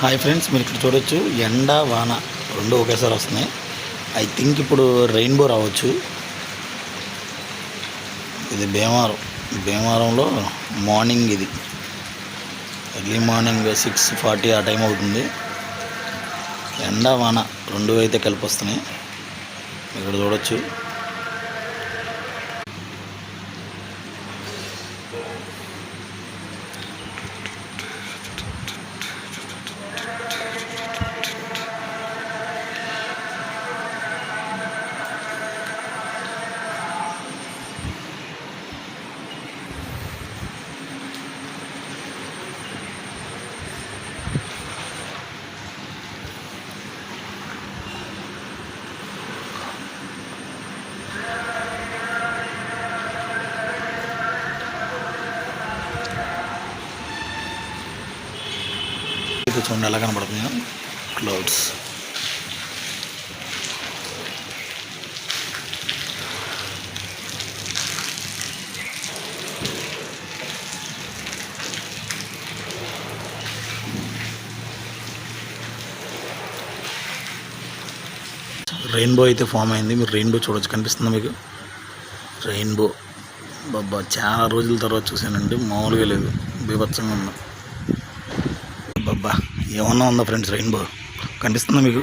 Hi friends, మీరు ఇక్కడ చూడొచ్చు ఎండ వాన రెండు ఒకేసారి వస్తున్నాయి. ఐ థింక్ ఇప్పుడు రెయిన్బో రావచ్చు. ఇది భీమవరంలో మార్నింగ్, ఇది ఎర్లీ మార్నింగ్ 6:40 ఆ టైం అవుతుంది. ఎండ వాన రెండు అయితే కలిపి వస్తున్నాయి. ఇక్కడ చూడొచ్చు. ఇది చూడండి ఎలా కనబడుతున్నాయో క్లౌడ్స్. రెయిన్బో అయితే ఫామ్ అయింది. మీరు రెయిన్బో చూడొచ్చు, కనిపిస్తుందా మీకు రెయిన్బో? బాబా, చాలా రోజుల తర్వాత చూశానండి, మామూలుగా లేదు, బీభత్సంగా ఉంది. బాబా, ఏమన్నా ఉందా ఫ్రెండ్స్? రెయిన్బో కనిపిస్తుందా మీకు?